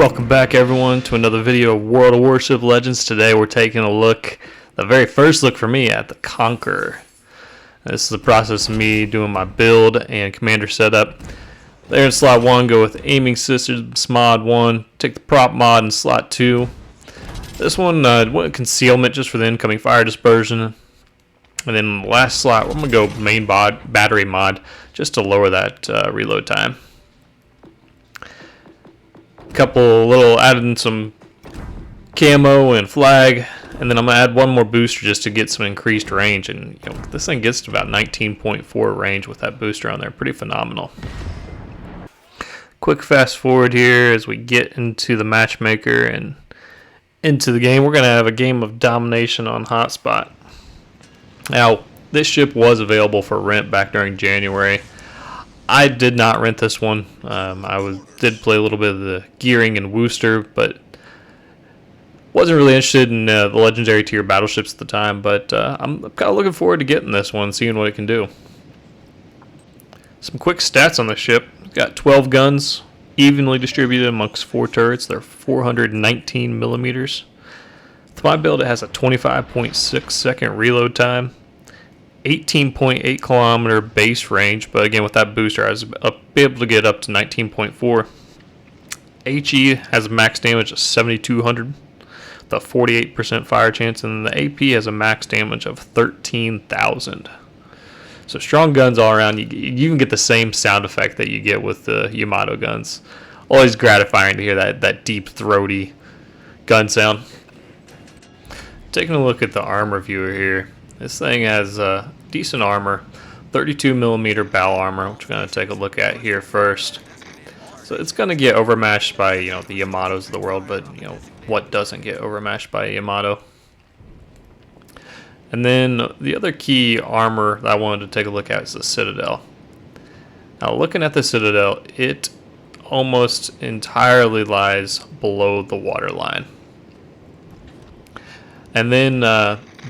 Welcome back everyone to another video of World of Warship Legends. Today we're taking a look, the very first look for me, at the Conqueror. This is the process of me doing my build and commander setup. There in slot 1, go with aiming systems mod 1, take the prop mod in slot 2. This one went concealment just for the incoming fire dispersion. And then the last slot, I'm going to go main battery mod just to lower that reload time. Added in some camo and flag, and then I'm gonna add one more booster just to get some increased range. And this thing gets to about 19.4 range with that booster on there. Pretty phenomenal. Quick fast forward here as we get into the matchmaker and into the game. We're gonna have a game of domination on hotspot. Now, this ship was available for rent back during January. I did not rent this one. Did play a little bit of the gearing and Wooster, but wasn't really interested in the Legendary Tier Battleships at the time. But I'm kind of looking forward to getting this one, seeing what it can do. Some quick stats on the ship. It's got 12 guns, evenly distributed amongst 4 turrets. They're 419 millimeters. With my build, it has a 25.6 second reload time. 18.8 kilometer base range, but again with that booster I was able to get up to 19.4. HE has a max damage of 7,200, the 48% fire chance, and the AP has a max damage of 13,000. So strong guns all around. You even get the same sound effect that you get with the Yamato guns. Always gratifying to hear that deep throaty gun sound. Taking a look at the armor viewer here. This thing has decent armor, 32 millimeter bow armor, which we're going to take a look at here first. So it's going to get overmatched by the Yamatos of the world, but what doesn't get overmatched by a Yamato? And then the other key armor that I wanted to take a look at is the Citadel. Now looking at the Citadel, it almost entirely lies below the waterline. And then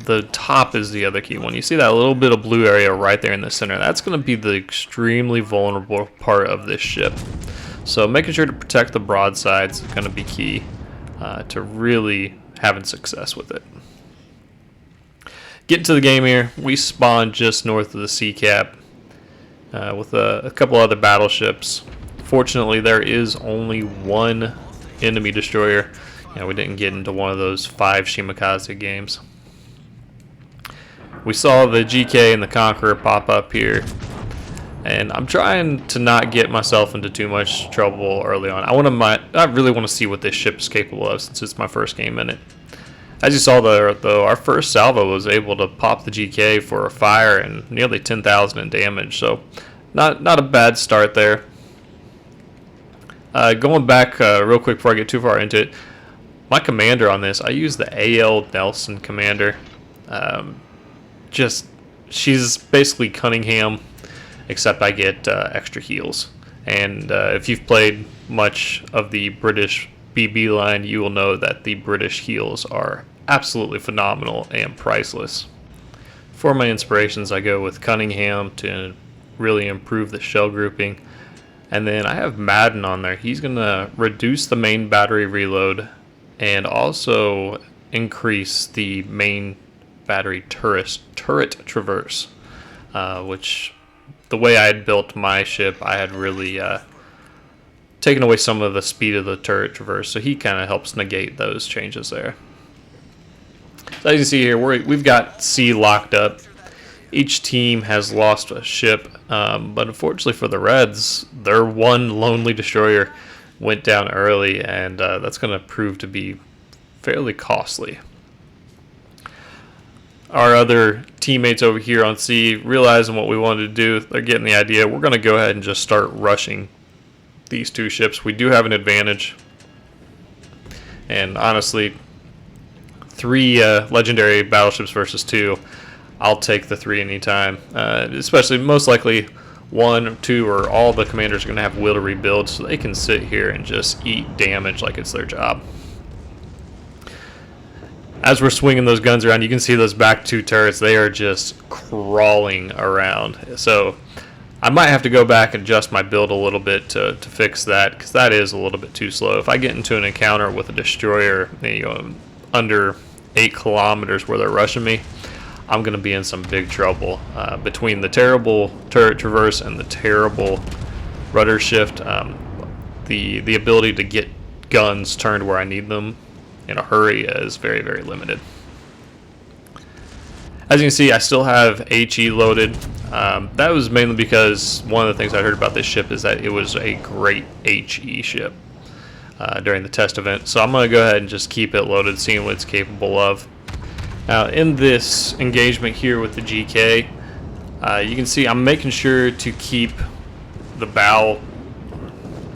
the top is the other key one. You see that little bit of blue area right there in the center? That's going to be the extremely vulnerable part of this ship. So making sure to protect the broadsides is going to be key to really having success with it. Getting to the game here, we spawned just north of the sea cap with a couple other battleships. Fortunately, there is only one enemy destroyer. We didn't get into one of those 5 Shimakaze games. We saw the GK and the Conqueror pop up here, and I'm trying to not get myself into too much trouble early on. I really want to see what this ship is capable of since it's my first game in it. As you saw there, though, our first salvo was able to pop the GK for a fire and nearly 10,000 in damage, so not a bad start there. Going back real quick before I get too far into it. My commander on this, I use the A.L. Nelson commander. She's basically Cunningham, except I get extra heals. And if you've played much of the British BB line, you will know that the British heals are absolutely phenomenal and priceless. For my inspirations, I go with Cunningham to really improve the shell grouping. And then I have Madden on there. He's going to reduce the main battery reload and also increase the main battery turret traverse, which the way I had built my ship, I had really taken away some of the speed of the turret traverse, so he kind of helps negate those changes there. So as you see here, we've got C locked up. Each team has lost a ship, but unfortunately for the Reds, their one lonely destroyer went down early, and that's going to prove to be fairly costly. Our other teammates over here on C, realizing what we wanted to do, they're getting the idea. We're going to go ahead and just start rushing these 2 ships. We do have an advantage, and honestly, 3 legendary battleships versus 2, I'll take the 3 anytime. Especially, most likely, 1, 2, or all the commanders are going to have will to rebuild, so they can sit here and just eat damage like it's their job. As we're swinging those guns around, you can see those back 2 turrets. They are just crawling around. So I might have to go back and adjust my build a little bit to fix that, because that is a little bit too slow. If I get into an encounter with a destroyer, you know, under 8 kilometers where they're rushing me, I'm going to be in some big trouble. Between the terrible turret traverse and the terrible rudder shift, the ability to get guns turned where I need them in a hurry is very, very limited. As you can see, I still have HE loaded. That was mainly because one of the things I heard about this ship is that it was a great HE ship during the test event. So I'm going to go ahead and just keep it loaded, seeing what it's capable of. Now, in this engagement here with the GK, you can see I'm making sure to keep the bow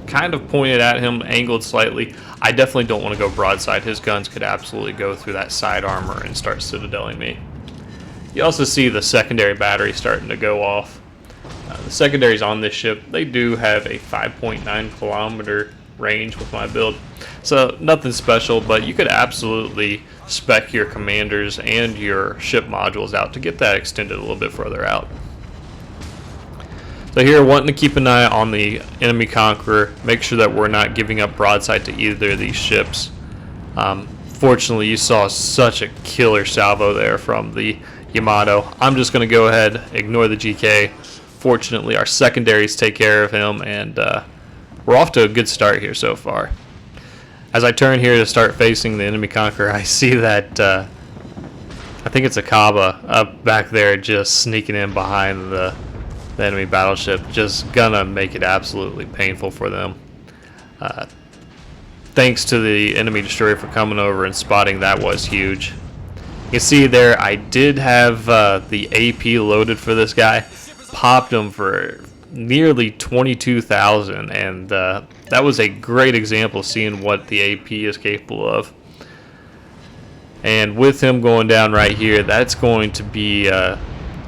kind of pointed at him, angled slightly. I definitely don't want to go broadside. His guns could absolutely go through that side armor and start citadeling me. You also see the secondary battery starting to go off. The secondaries on this ship, they do have a 5.9 kilometer range with my build. So nothing special, but you could absolutely spec your commanders and your ship modules out to get that extended a little bit further out. So here, wanting to keep an eye on the enemy Conqueror, make sure that we're not giving up broadside to either of these ships. Fortunately, you saw such a killer salvo there from the Yamato. I'm just going to go ahead, ignore the GK. Fortunately, our secondaries take care of him, and we're off to a good start here so far. As I turn here to start facing the enemy Conqueror, I see that I think it's a Kaba up back there just sneaking in behind the enemy battleship, just gonna make it absolutely painful for them. Thanks to the enemy destroyer for coming over and spotting. That was huge. You can see there I did have the AP loaded for this guy, popped him for nearly 22,000, and that was a great example of seeing what the AP is capable of. And with him going down right here, that's going to be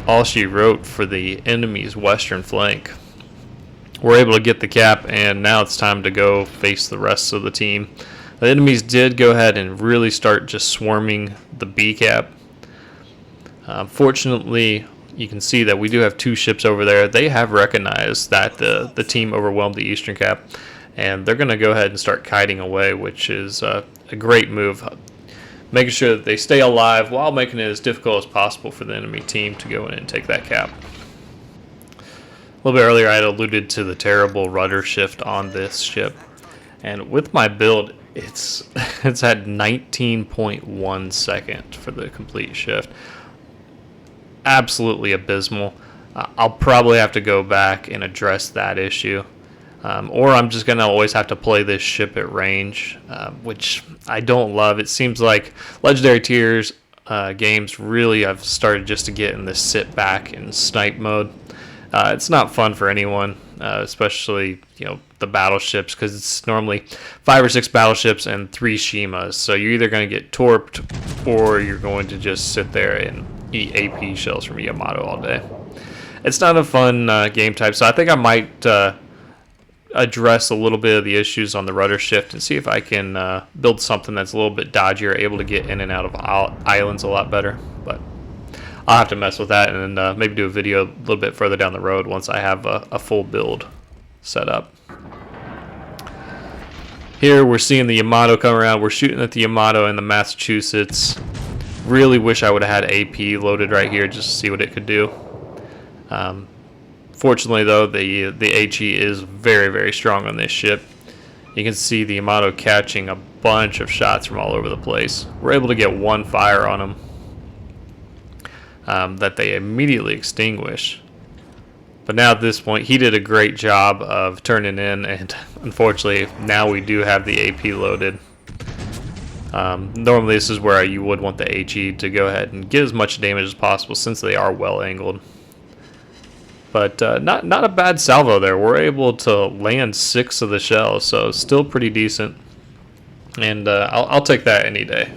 all she wrote for the enemy's western flank. We're able to get the cap, and now it's time to go face the rest of the team. The enemies did go ahead and really start just swarming the B cap. Fortunately, you can see that we do have 2 ships over there. They have recognized that the team overwhelmed the eastern cap, and they're going to go ahead and start kiting away, which is a great move. Making sure that they stay alive while making it as difficult as possible for the enemy team to go in and take that cap. A little bit earlier I had alluded to the terrible rudder shift on this ship, and with my build it's at 19.1 second for the complete shift. Absolutely abysmal. I'll probably have to go back and address that issue. Or I'm just going to always have to play this ship at range, which I don't love. It seems like Legendary Tiers games really have started just to get in this sit back and snipe mode. It's not fun for anyone, especially the battleships, because it's normally 5 or 6 battleships and 3 Shimas. So you're either going to get torped or you're going to just sit there and eat AP shells from Yamato all day. It's not a fun game type, so I think I might address a little bit of the issues on the rudder shift and see if I can build something that's a little bit dodgier, able to get in and out of islands a lot better. But I'll have to mess with that and maybe do a video a little bit further down the road once I have a full build set up. Here we're seeing the Yamato come around. We're shooting at the Yamato and the Massachusetts. Really wish I would have had AP loaded right here just to see what it could do. Fortunately, though, the HE is very, very strong on this ship. You can see the Yamato catching a bunch of shots from all over the place. We're able to get 1 fire on him that they immediately extinguish. But now at this point, he did a great job of turning in, and unfortunately, now we do have the AP loaded. Normally, this is where you would want the HE to go ahead and get as much damage as possible since they are well angled. But not a bad salvo there. We're able to land 6 of the shells, so still pretty decent. And I'll take that any day.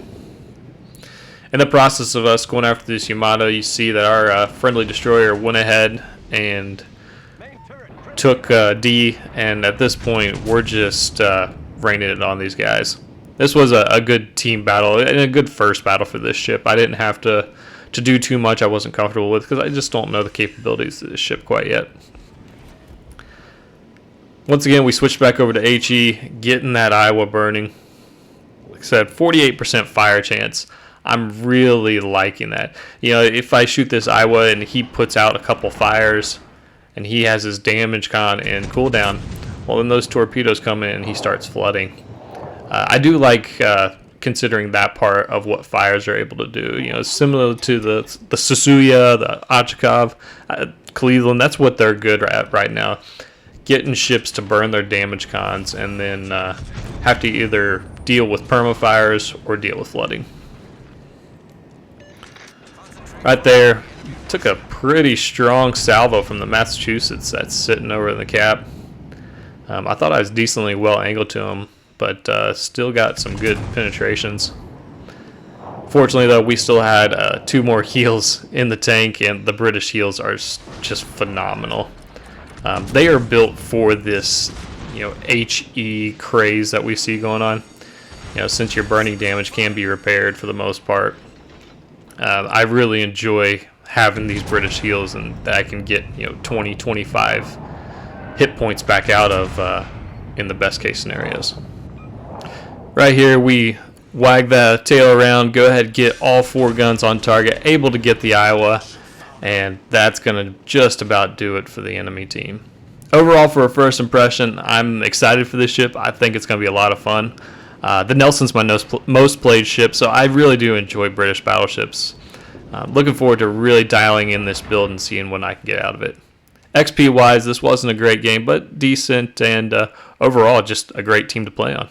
In the process of us going after this Yamato, you see that our friendly destroyer went ahead and took D, and at this point we're just raining it on these guys. This was a good team battle and a good first battle for this ship. I didn't have to do too much I wasn't comfortable with because I just don't know the capabilities of this ship quite yet. Once again, we switched back over to HE, getting that Iowa burning. Like I said, 48% fire chance. I'm really liking that. You know, if I shoot this Iowa and he puts out a couple fires and he has his damage con and cooldown, well, then those torpedoes come in and he starts flooding. I do like considering that part of what fires are able to do. You know, similar to the Susuya, the Achikov, Cleveland. That's what they're good at right now. Getting ships to burn their damage cons and then have to either deal with permafires or deal with flooding. Right there, took a pretty strong salvo from the Massachusetts that's sitting over in the cap. I thought I was decently well angled to him, but still got some good penetrations. Fortunately, though, we still had 2 more heals in the tank, and the British heals are just phenomenal. They are built for this, you know, HE craze that we see going on. You know, since your burning damage can be repaired for the most part. I really enjoy having these British heals and that I can get, you know, 20, 25 hit points back out of in the best case scenarios. Right here, we wag the tail around, go ahead, get all 4 guns on target, able to get the Iowa, and that's going to just about do it for the enemy team. Overall, for a first impression, I'm excited for this ship. I think it's going to be a lot of fun. The Nelson's my most played ship, so I really do enjoy British battleships. Looking forward to really dialing in this build and seeing what I can get out of it. XP-wise, this wasn't a great game, but decent, and overall, just a great team to play on.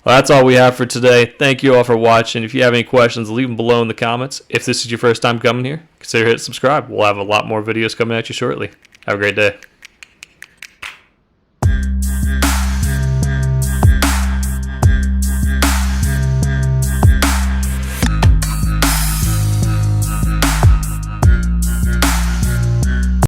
Well, that's all we have for today. Thank you all for watching. If you have any questions, leave them below in the comments. If this is your first time coming here, consider hitting subscribe. We'll have a lot more videos coming at you shortly. Have a great day.